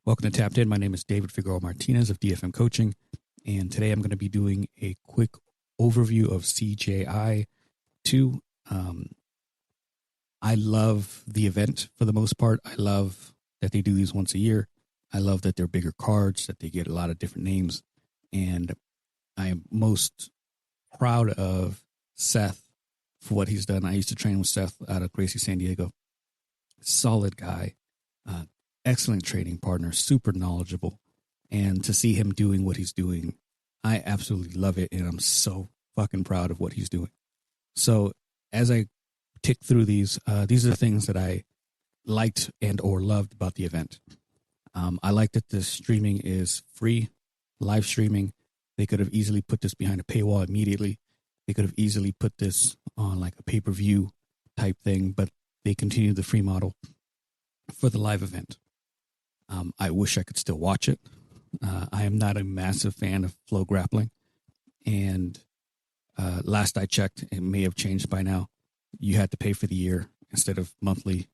Welcome to Tapped In. My name is David Figueroa-Martinez of DFM Coaching, and today I'm going to be doing a quick overview of CJI 2. I love the event for the most part. I love that they do these once a year. I love that they're bigger cards, that they get a lot of different names, and I am most proud of Seth for what he's done. I used to train with Seth out of Gracie, San Diego. Solid guy. Excellent trading partner, super knowledgeable, and to see him doing what he's doing, I absolutely love it, and I'm so fucking proud of what he's doing. So as I tick through these are the things that I liked and or loved about the event. I like that the streaming is free, live streaming. They could have easily put this behind a paywall immediately. They could have easily put this on like a pay-per-view type thing, but they continued the free model for the live event. I wish I could still watch it. I am not a massive fan of flow grappling. And last I checked, it may have changed by now. You had to pay for the year instead of monthly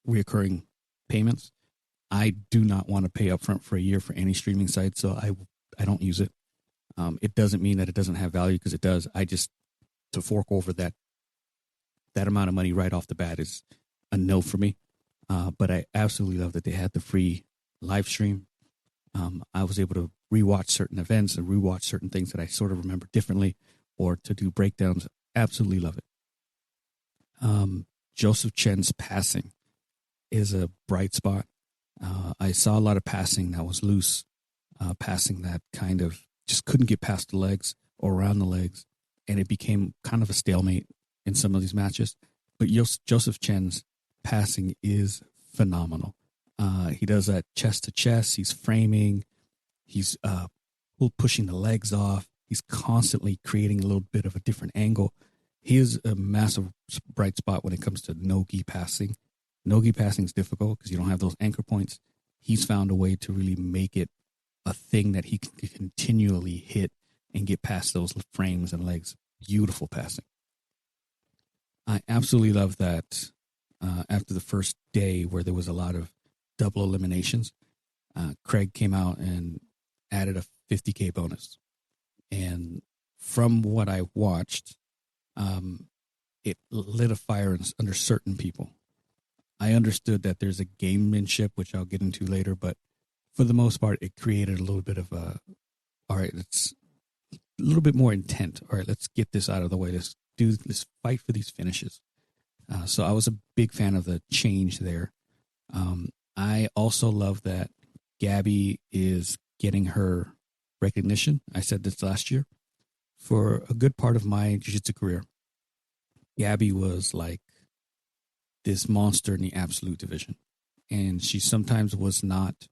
reoccurring payments. I do not want to pay upfront for a year for any streaming site, so I don't use it. It doesn't mean that it doesn't have value, because it does. To fork over that amount of money right off the bat is a no for me. But I absolutely love that they had the free live stream. I was able to rewatch certain events and rewatch certain things that I sort of remember differently, or to do breakdowns. Absolutely love it. Joseph Chen's passing is a bright spot. I saw a lot of passing that was loose, passing that kind of just couldn't get past the legs or around the legs, and it became kind of a stalemate in some of these matches. But Joseph Chen's passing is phenomenal. He does that chest to chest. He's framing. He's pushing the legs off. He's constantly creating a little bit of a different angle. He is a massive bright spot when it comes to no-gi passing. No-gi passing is difficult because you don't have those anchor points. He's found a way to really make it a thing that he can continually hit and get past those frames and legs. Beautiful passing. I absolutely love that. After the first day where there was a lot of double eliminations, Craig came out and added a 50K bonus. And from what I watched, it lit a fire under certain people. I understood that there's a gamemanship, which I'll get into later, but for the most part, it created a little bit of all right, it's a little bit more intent. All right, let's get this out of the way. Let's fight for these finishes. So I was a big fan of the change there. I also love that Gabby is getting her recognition. I said this last year. For a good part of my jiu-jitsu career, Gabby was like this monster in the absolute division. And she sometimes was not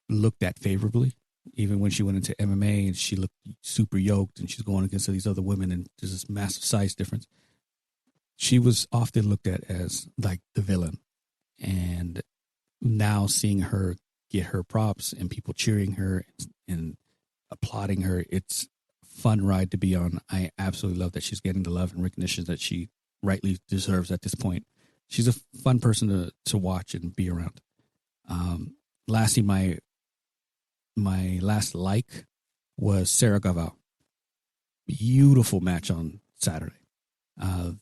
looked at favorably, even when she went into MMA and she looked super yoked and she's going against these other women and there's this massive size difference. She was often looked at as like the villain. And now seeing her get her props and people cheering her and applauding her, it's a fun ride to be on. I absolutely love that she's getting the love and recognition that she rightly deserves at this point. She's a fun person to watch and be around. Lastly, my last like was Sarah Gavao. Beautiful match on Saturday.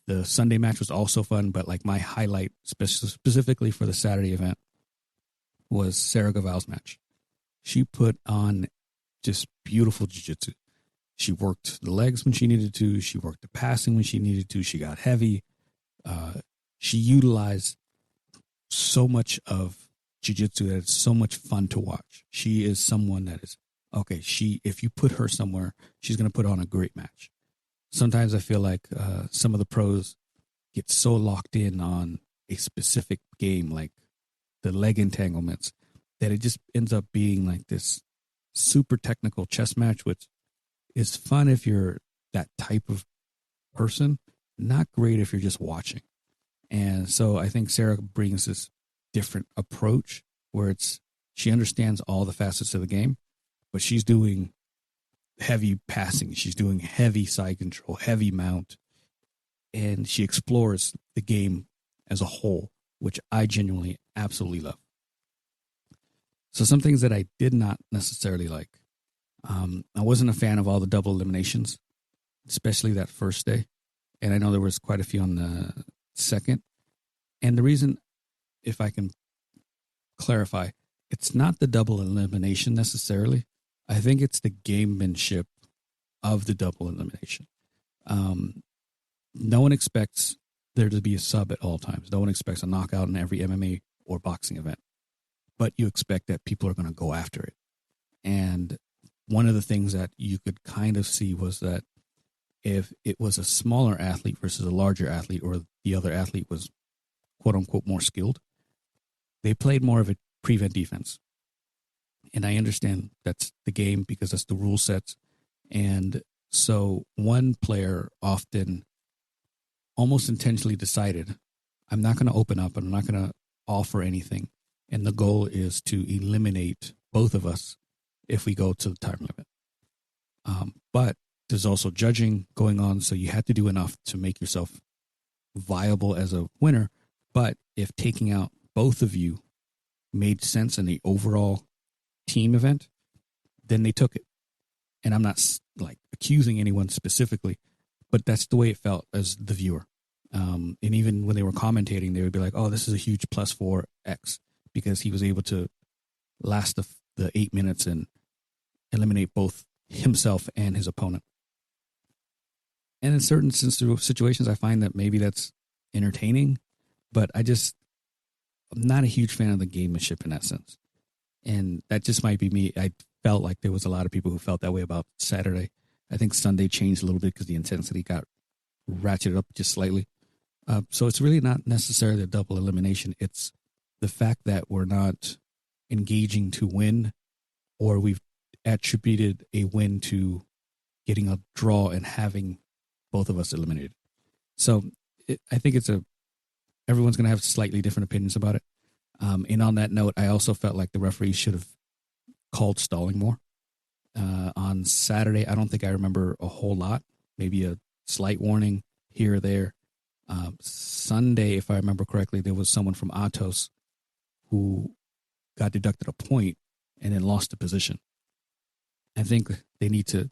The Sunday match was also fun, but like my highlight specifically for the Saturday event was Sarah Gavao's match. She put on just beautiful jiu-jitsu. She worked the legs when she needed to. She worked the passing when she needed to. She got heavy. She utilized so much of jiu-jitsu that it's so much fun to watch. She is someone that is, okay, if you put her somewhere, she's going to put on a great match. Sometimes I feel like some of the pros get so locked in on a specific game, like the leg entanglements, that it just ends up being like this super technical chess match, which is fun if you're that type of person, not great if you're just watching. And so I think Sarah brings this different approach where she understands all the facets of the game, but she's doing heavy passing. She's doing heavy side control, heavy mount, and she explores the game as a whole, which I genuinely absolutely love. So some things that I did not necessarily like. I wasn't a fan of all the double eliminations, especially that first day. And I know there was quite a few on the second. And the reason, if I can clarify, it's not the double elimination necessarily. I think it's the gamemanship of the double elimination. No one expects there to be a sub at all times. No one expects a knockout in every MMA or boxing event. But you expect that people are going to go after it. And one of the things that you could kind of see was that if it was a smaller athlete versus a larger athlete, or the other athlete was quote unquote more skilled, they played more of a prevent defense. And I understand that's the game because that's the rule sets. And so one player often almost intentionally decided, I'm not going to open up and I'm not going to offer anything. And the goal is to eliminate both of us if we go to the time limit. But there's also judging going on. So you had to do enough to make yourself viable as a winner. But if taking out both of you made sense in the overall team event, then they took it. And I'm not like accusing anyone specifically, but that's the way it felt as the viewer. And even when they were commentating, they would be like, oh, this is a huge plus for X because he was able to last the 8 minutes and eliminate both himself and his opponent. And in certain situations, I find that maybe that's entertaining, but I'm not a huge fan of the gamemanship in that sense. And that just might be me. I felt like there was a lot of people who felt that way about Saturday. I think Sunday changed a little bit because the intensity got ratcheted up just slightly. So it's really not necessarily a double elimination. It's the fact that we're not engaging to win, or we've attributed a win to getting a draw and having both of us eliminated. So I think everyone's going to have slightly different opinions about it. And on that note, I also felt like the referees should have called stalling more. On Saturday, I don't think I remember a whole lot, maybe a slight warning here or there. Sunday, if I remember correctly, there was someone from Atos who got deducted a point and then lost the position. I think they need to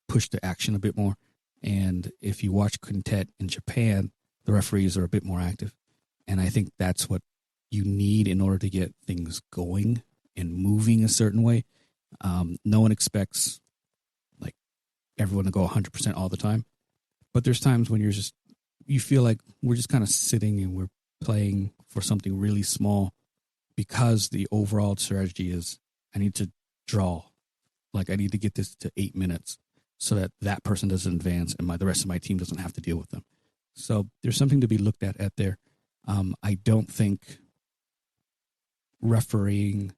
push the action a bit more. And if you watch quintet in Japan, the referees are a bit more active. And I think that's what you need in order to get things going and moving a certain way. No one expects like everyone to go 100% all the time, but there's times when you feel like we're just kind of sitting and we're playing for something really small because the overall strategy is I need to draw. Like I need to get this to 8 minutes so that person doesn't advance and the rest of my team doesn't have to deal with them. So there's something to be looked at there. I don't think refereeing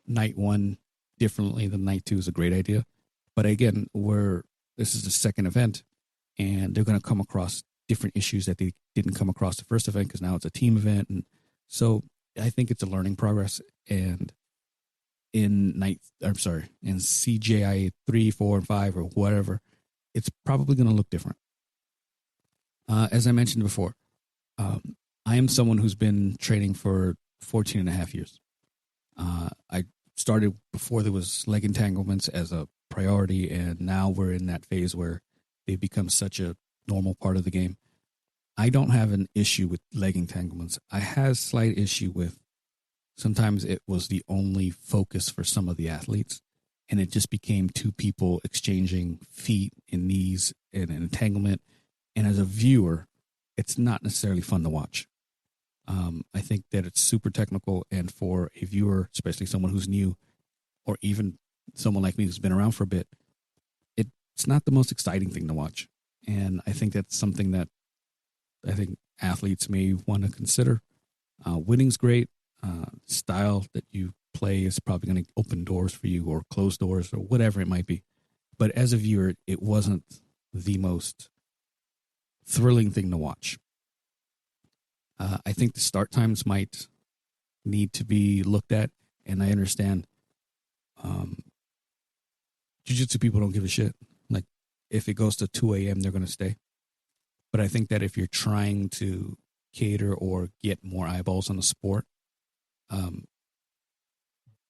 night one differently than night two is a great idea. But again, this is the second event and they're going to come across different issues that they didn't come across the first event because now it's a team event. And so I think it's a learning progress. And in CJI 3, 4, and 5 or whatever, it's probably going to look different. As I mentioned before, I am someone who's been training for 14 and a half years. I started before there was leg entanglements as a priority, and now we're in that phase where they've become such a normal part of the game. I don't have an issue with leg entanglements. I had a slight issue with sometimes it was the only focus for some of the athletes, and it just became two people exchanging feet and knees in an entanglement. And as a viewer, it's not necessarily fun to watch. I think that it's super technical, and for a viewer, especially someone who's new, or even someone like me who's been around for a bit, it's not the most exciting thing to watch. And I think that's something that I think athletes may want to consider. Winning's great. Style that you play is probably going to open doors for you or close doors or whatever it might be. But as a viewer, it wasn't the most thrilling thing to watch. I think the start times might need to be looked at, and I understand jiu-jitsu people don't give a shit. Like, if it goes to 2 a.m., they're going to stay. But I think that if you're trying to cater or get more eyeballs on the sport,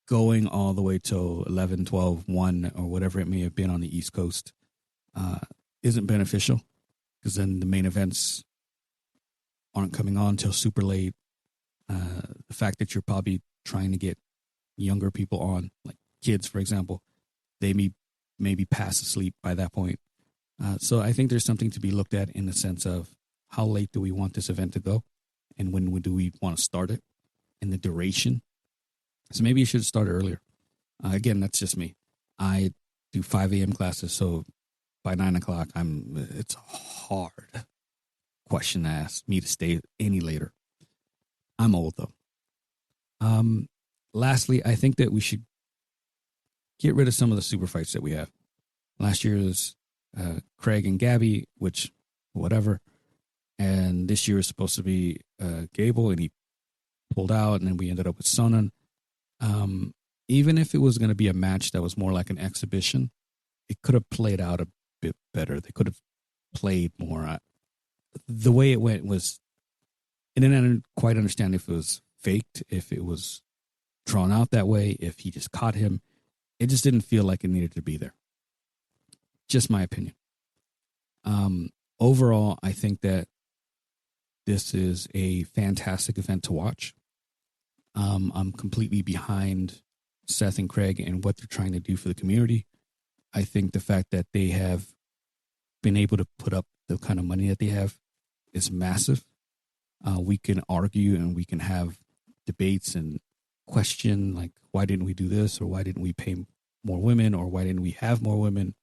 going all the way till 11, 12, 1, or whatever it may have been on the East Coast isn't beneficial, because then the main events aren't coming on till super late. The fact that you're probably trying to get younger people on, like kids, for example, they may maybe past asleep by that point. So I think there's something to be looked at in the sense of how late do we want this event to go, and when do we want to start it, and the duration. So maybe you should start earlier. Again, that's just me. I do 5 a.m. classes, so by 9 o'clock, it's a hard question to ask me to stay any later. I'm old, though. Lastly, I think that we should get rid of some of the super fights that we have. Last year was Craig and Gabby, which, whatever. And this year is supposed to be Gable, and he pulled out, and then we ended up with Sonnen. Even if it was going to be a match that was more like an exhibition, it could have played out a bit better. They could have played more. The way it went was, I didn't quite understand if it was faked, if it was drawn out that way, if he just caught him. It just didn't feel like it needed to be there. Just my opinion. Overall, I think that this is a fantastic event to watch. I'm completely behind Seth and Craig and what they're trying to do for the community. I think the fact that they have been able to put up the kind of money that they have is massive. We can argue and we can have debates and question, like, why didn't we do this, or why didn't we pay more women, or why didn't we have more women,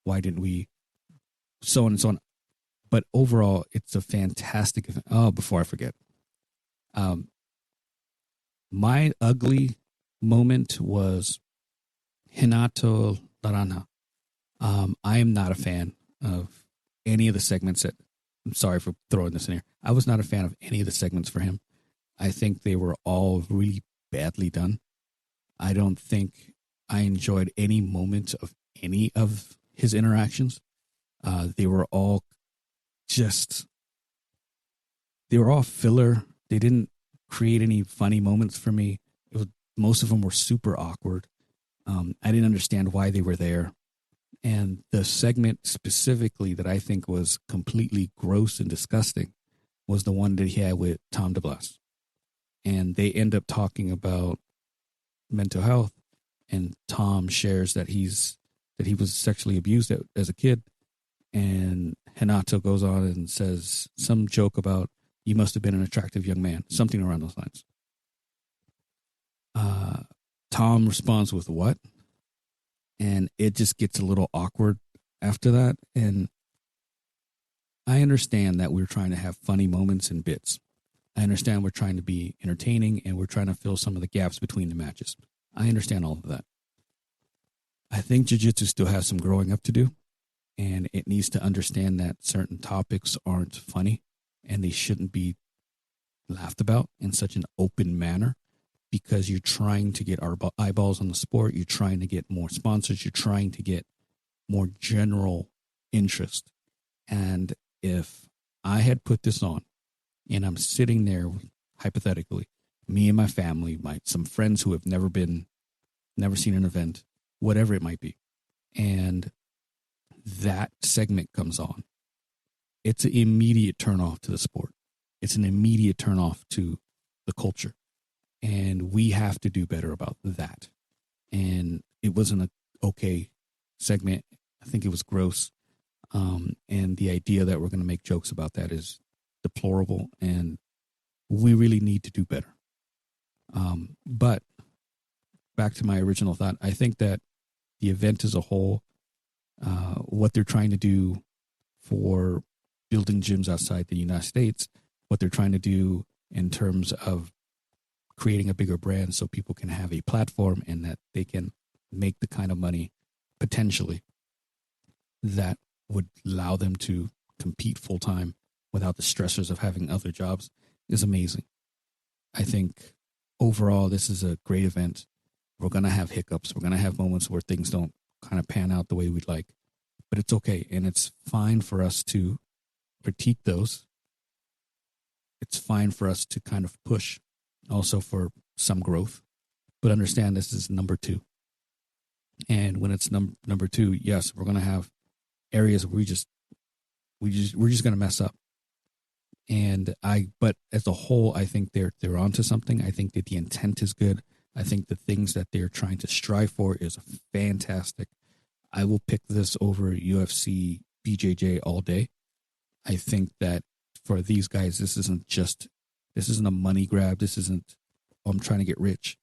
why didn't we, so on and so on. But overall, it's a fantastic event. Oh, before I forget, my ugly moment was Hinato Laranja. I am not a fan of any of the segments that, I'm sorry for throwing this in here. I was not a fan of any of the segments for him. I think they were all really badly done. I don't think I enjoyed any moment of any of his interactions. They were all filler. They didn't create any funny moments for me. Most of them were super awkward. I didn't understand why they were there. And the segment specifically that I think was completely gross and disgusting was the one that he had with Tom DeBlas. And they end up talking about mental health, and Tom shares that he was sexually abused as a kid. And Hinato goes on and says some joke about, you must have been an attractive young man, something around those lines. Tom responds with, what? And it just gets a little awkward after that. And I understand that we're trying to have funny moments and bits. I understand we're trying to be entertaining, and we're trying to fill some of the gaps between the matches. I understand all of that. I think jiu-jitsu still has some growing up to do, and it needs to understand that certain topics aren't funny, and they shouldn't be laughed about in such an open manner, because you're trying to get our eyeballs on the sport. You're trying to get more sponsors. You're trying to get more general interest. And if I had put this on and I'm sitting there, hypothetically, me and my family, some friends who have never seen an event, whatever it might be, and that segment comes on, it's an immediate turnoff to the sport. It's an immediate turnoff to the culture. And we have to do better about that. And it wasn't an okay segment. I think it was gross. And the idea that we're going to make jokes about that is deplorable. And we really need to do better. But back to my original thought, I think that the event as a whole, what they're trying to do for building gyms outside the United States, what they're trying to do in terms of creating a bigger brand so people can have a platform and that they can make the kind of money potentially that would allow them to compete full time without the stressors of having other jobs is amazing. I think overall, this is a great event. We're going to have hiccups. We're going to have moments where things don't kind of pan out the way we'd like, but it's okay. And it's fine for us to critique those. It's fine for us to kind of push also for some growth, but understand this is number 2. And when it's number 2, yes, we're going to have areas where we're just going to mess up. But as a whole, I think they're onto something. I think that the intent is good. I think the things that they're trying to strive for is fantastic. I will pick this over UFC BJJ all day. I think that for these guys, this isn't a money grab. This isn't, I'm trying to get rich.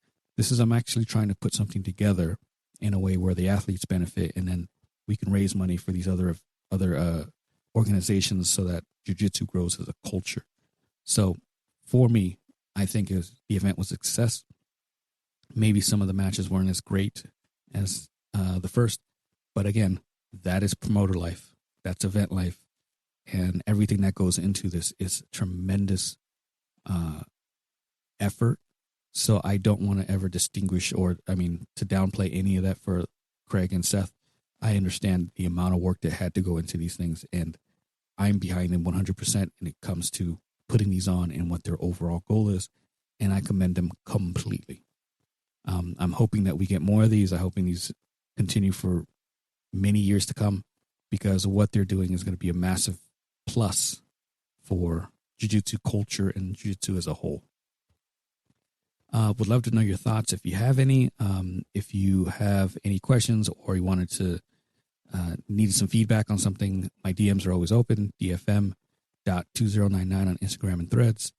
I'm actually trying to put something together in a way where the athletes benefit, and then we can raise money for these other organizations so that jiu-jitsu grows as a culture. So for me, I think the event was a success. Maybe some of the matches weren't as great as the first, but again, that is promoter life. That's event life. And everything that goes into this is tremendous effort. So I don't want to ever distinguish to downplay any of that for Craig and Seth. I understand the amount of work that had to go into these things, and I'm behind them 100% when it comes to putting these on and what their overall goal is, and I commend them completely. I'm hoping that we get more of these. I'm hoping these continue for many years to come, because what they're doing is going to be a massive plus for jiu-jitsu culture and jiu-jitsu as a whole. Would love to know your thoughts if you have any. If you have any questions or you wanted to needed some feedback on something, my DMs are always open, dfm.2099 on Instagram and Threads.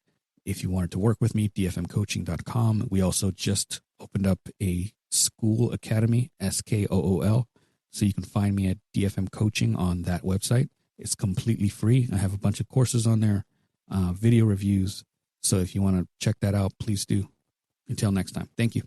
If you wanted to work with me, dfmcoaching.com. We also just opened up a school academy, SKOOL. So you can find me at DFM Coaching on that website. It's completely free. I have a bunch of courses on there, video reviews. So if you want to check that out, please do. Until next time, thank you.